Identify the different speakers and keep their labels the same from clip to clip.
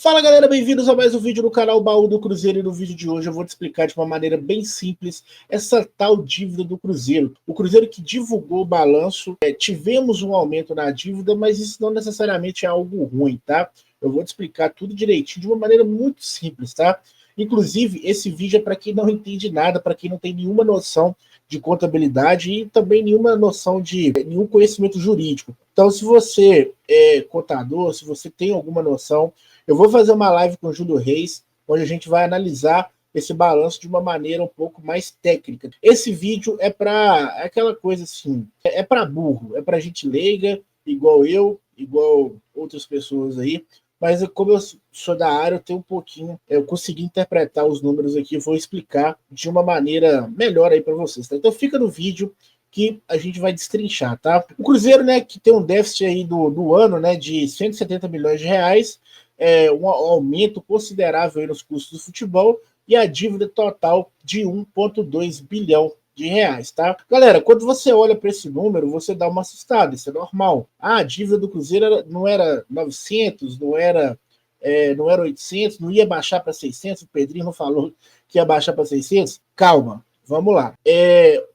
Speaker 1: Fala galera, bem-vindos a mais um vídeo no canal Baú do Cruzeiro. E no vídeo de hoje eu vou te explicar de uma maneira bem simples essa tal dívida do Cruzeiro. O Cruzeiro que divulgou o balanço, tivemos um aumento na dívida, mas isso não necessariamente é algo ruim, tá? Eu vou te explicar tudo direitinho de uma maneira muito simples, tá? Inclusive, esse vídeo é para quem não entende nada, para quem não tem nenhuma noção de contabilidade e também nenhuma noção de nenhum conhecimento jurídico. Então, se você é contador, se você tem alguma noção, eu vou fazer uma live com o Júlio Reis, onde a gente vai analisar esse balanço de uma maneira um pouco mais técnica. Esse vídeo é para aquela coisa assim, é para burro, é para gente leiga, igual eu, igual outras pessoas aí, mas como eu sou da área, eu tenho um pouquinho, eu consegui interpretar os números aqui, eu vou explicar de uma maneira melhor aí para vocês, tá? Então fica no vídeo que a gente vai destrinchar, tá? O Cruzeiro, né, que tem um déficit aí do ano, né, de 170 milhões de reais, um aumento considerável aí nos custos do futebol e a dívida total de 1,2 bilhão de reais, tá? Galera, quando você olha para esse número, você dá uma assustada, isso é normal. A dívida do Cruzeiro não era 900, não era 800, não ia baixar para 600, o Pedrinho não falou que ia baixar para 600? Calma. Vamos lá.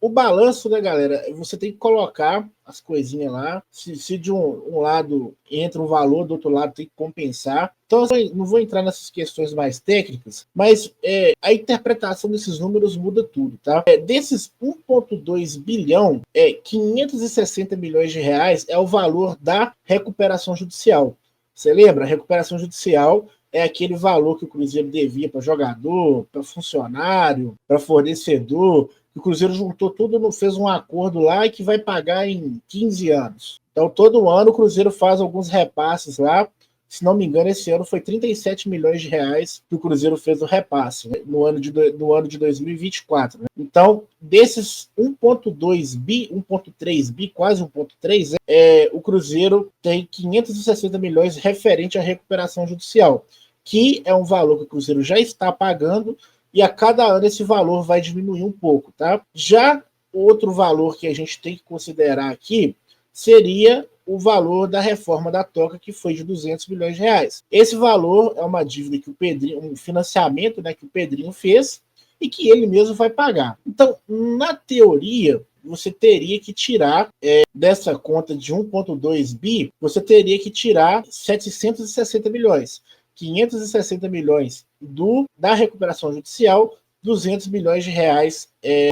Speaker 1: O balanço, né, galera? Você tem que colocar as coisinhas lá. Se de um lado entra um valor, do outro lado tem que compensar. Então, eu não vou entrar nessas questões mais técnicas, mas a interpretação desses números muda tudo, tá? Desses 1,2 bilhão, 560 milhões de reais é o valor da recuperação judicial. Você lembra? A recuperação judicial é aquele valor que o Cruzeiro devia para jogador, para funcionário, para fornecedor. O Cruzeiro juntou tudo, fez um acordo lá e que vai pagar em 15 anos. Então, todo ano o Cruzeiro faz alguns repasses lá. Se não me engano, esse ano foi 37 milhões de reais que o Cruzeiro fez o repasse, né, no ano de 2024. Né? Então, desses 1,2 bi, 1,3 bi, quase 1,3, o Cruzeiro tem 560 milhões referente à recuperação judicial, que é um valor que o Cruzeiro já está pagando e a cada ano esse valor vai diminuir um pouco, tá? Já outro valor que a gente tem que considerar aqui seria o valor da reforma da Toca, que foi de 200 milhões de reais. Esse valor é uma dívida que o Pedrinho, um financiamento, né, que o Pedrinho fez e que ele mesmo vai pagar. Então, na teoria, você teria que tirar dessa conta de 1,2 bi, você teria que tirar 760 milhões. 560 milhões da recuperação judicial, 200 milhões de reais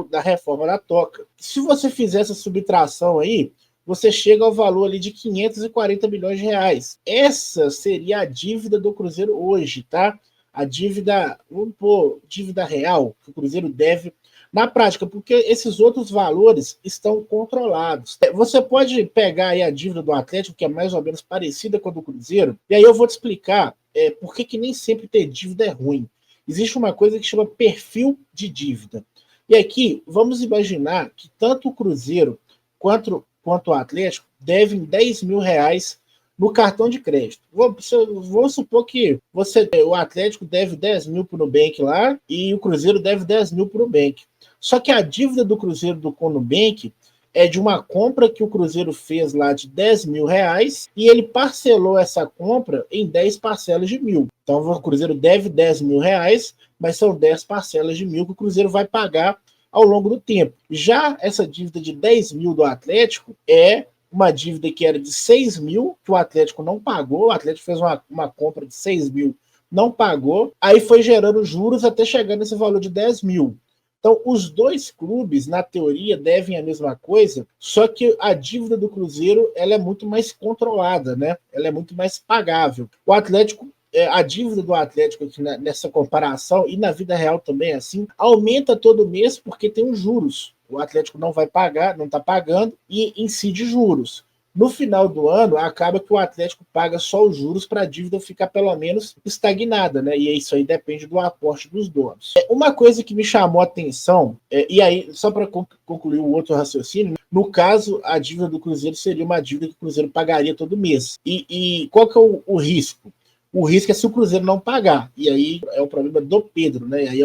Speaker 1: da reforma da Toca. Se você fizer essa subtração aí, você chega ao valor ali de 540 milhões de reais. Essa seria a dívida do Cruzeiro hoje, tá? A dívida, vamos pôr, dívida real que o Cruzeiro deve na prática, porque esses outros valores estão controlados. Você pode pegar aí a dívida do Atlético, que é mais ou menos parecida com a do Cruzeiro, e aí eu vou te explicar por que nem sempre ter dívida é ruim. Existe uma coisa que chama perfil de dívida. E aqui, vamos imaginar que tanto o Cruzeiro quanto o Atlético devem 10 mil reais no cartão de crédito. Vamos supor que o Atlético deve 10 mil para o Nubank lá e o Cruzeiro deve 10 mil para o Nubank. Só que a dívida do Cruzeiro com o Nubank é de uma compra que o Cruzeiro fez lá de 10 mil reais e ele parcelou essa compra em 10 parcelas de 1.000. Então o Cruzeiro deve 10 mil reais, mas são 10 parcelas de 1.000 que o Cruzeiro vai pagar ao longo do tempo. Já essa dívida de 10 mil do Atlético é uma dívida que era de 6 mil, que o Atlético não pagou, o Atlético fez uma compra de 6 mil, não pagou, aí foi gerando juros até chegar nesse valor de 10 mil. Então, os dois clubes, na teoria, devem a mesma coisa, só que a dívida do Cruzeiro ela é muito mais controlada, né? Ela é muito mais pagável. O Atlético, a dívida do Atlético aqui nessa comparação, e na vida real também é assim, aumenta todo mês porque tem os juros. O Atlético não vai pagar, não está pagando, e incide juros. No final do ano, acaba que o Atlético paga só os juros para a dívida ficar pelo menos estagnada, né? E isso aí depende do aporte dos donos. Uma coisa que me chamou a atenção, e aí, só para concluir o outro raciocínio, no caso, a dívida do Cruzeiro seria uma dívida que o Cruzeiro pagaria todo mês. E qual que é o risco? O risco é se o Cruzeiro não pagar. E aí é o problema do Pedro, né? E aí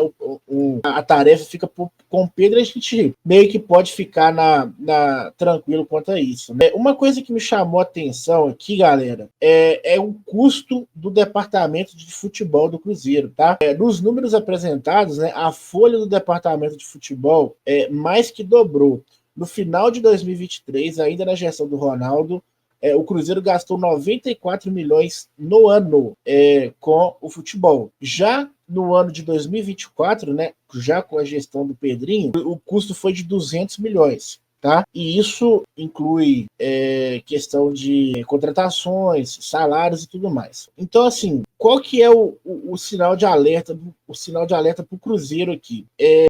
Speaker 1: a tarefa fica com o Pedro e a gente meio que pode ficar tranquilo quanto a isso, né? Uma coisa que me chamou a atenção aqui, galera, é o custo do departamento de futebol do Cruzeiro, tá? Nos números apresentados, né, a folha do departamento de futebol mais que dobrou. No final de 2023, ainda na gestão do Ronaldo, o Cruzeiro gastou 94 milhões no ano com o futebol. Já no ano de 2024, né, já com a gestão do Pedrinho, o custo foi de 200 milhões. Tá? E isso inclui questão de contratações, salários e tudo mais. Então, assim, qual que é o sinal de alerta? O sinal de alerta para o Cruzeiro aqui.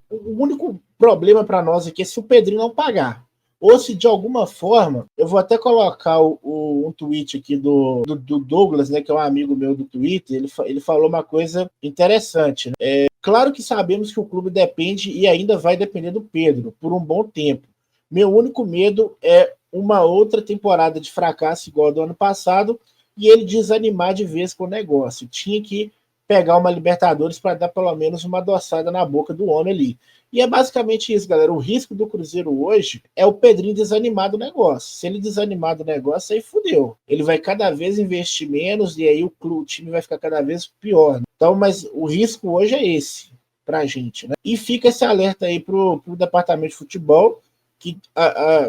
Speaker 1: O único problema para nós aqui é se o Pedrinho não pagar. Ou se de alguma forma, eu vou até colocar um tweet aqui do Douglas, né, que é um amigo meu do Twitter, ele falou uma coisa interessante. Né? Claro que sabemos que o clube depende e ainda vai depender do Pedro por um bom tempo. Meu único medo é uma outra temporada de fracasso igual a do ano passado e ele desanimar de vez com o negócio. Tinha que pegar uma Libertadores para dar pelo menos uma adoçada na boca do homem ali. E é basicamente isso, galera. O risco do Cruzeiro hoje é o Pedrinho desanimar do negócio. Se ele desanimar do negócio, aí fudeu. Ele vai cada vez investir menos e aí o time vai ficar cada vez pior. Né? Então, mas o risco hoje é esse pra gente, né? E fica esse alerta aí pro departamento de futebol, que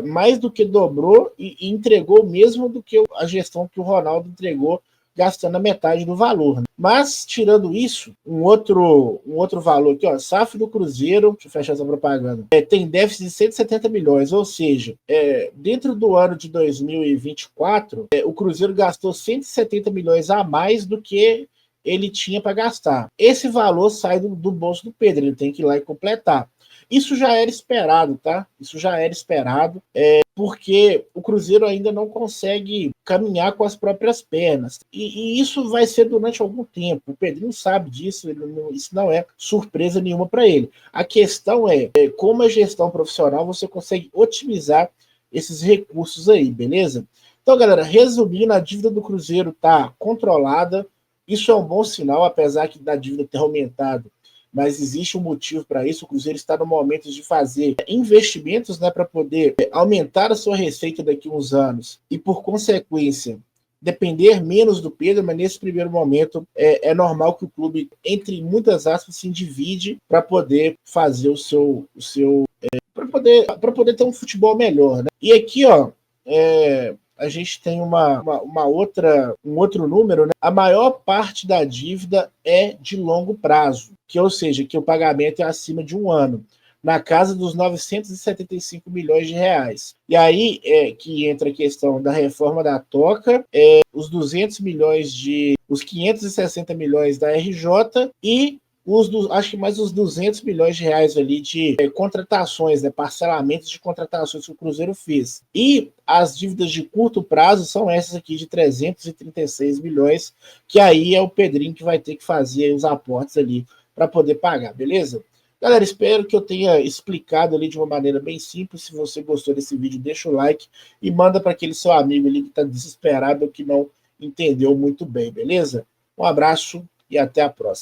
Speaker 1: mais do que dobrou e entregou mesmo do que a gestão que o Ronaldo entregou, gastando a metade do valor. Né? Mas, tirando isso, um outro valor aqui, ó, SAF do Cruzeiro, deixa eu fechar essa propaganda, tem déficit de 170 milhões, ou seja, dentro do ano de 2024, o Cruzeiro gastou 170 milhões a mais do que ele tinha para gastar. Esse valor sai do bolso do Pedro, ele tem que ir lá e completar. Isso já era esperado, tá? Isso já era esperado, porque o Cruzeiro ainda não consegue caminhar com as próprias pernas. E isso vai ser durante algum tempo. O Pedrinho sabe disso, isso não é surpresa nenhuma para ele. A questão como a gestão profissional você consegue otimizar esses recursos aí, beleza? Então, galera, resumindo, a dívida do Cruzeiro está controlada. Isso é um bom sinal, apesar da dívida ter aumentado. Mas existe um motivo para isso. O Cruzeiro está no momento de fazer investimentos, né, para poder aumentar a sua receita daqui a uns anos e, por consequência, depender menos do Pedro, mas nesse primeiro momento é normal que o clube, entre muitas aspas, se divide para poder fazer para poder ter um futebol melhor. Né? E aqui, ó, a gente tem um outro número, né? A maior parte da dívida é de longo prazo, ou seja, que o pagamento é acima de um ano, na casa dos 975 milhões de reais. E aí que entra a questão da reforma da Toca, os 200 milhões os 560 milhões da RJ e acho que mais os 200 milhões de reais ali de contratações, né, parcelamentos de contratações que o Cruzeiro fez. E as dívidas de curto prazo são essas aqui de 336 milhões, que aí é o Pedrinho que vai ter que fazer os aportes ali para poder pagar, beleza? Galera, espero que eu tenha explicado ali de uma maneira bem simples. Se você gostou desse vídeo, deixa o like e manda para aquele seu amigo ali que está desesperado ou que não entendeu muito bem, beleza? Um abraço e até a próxima.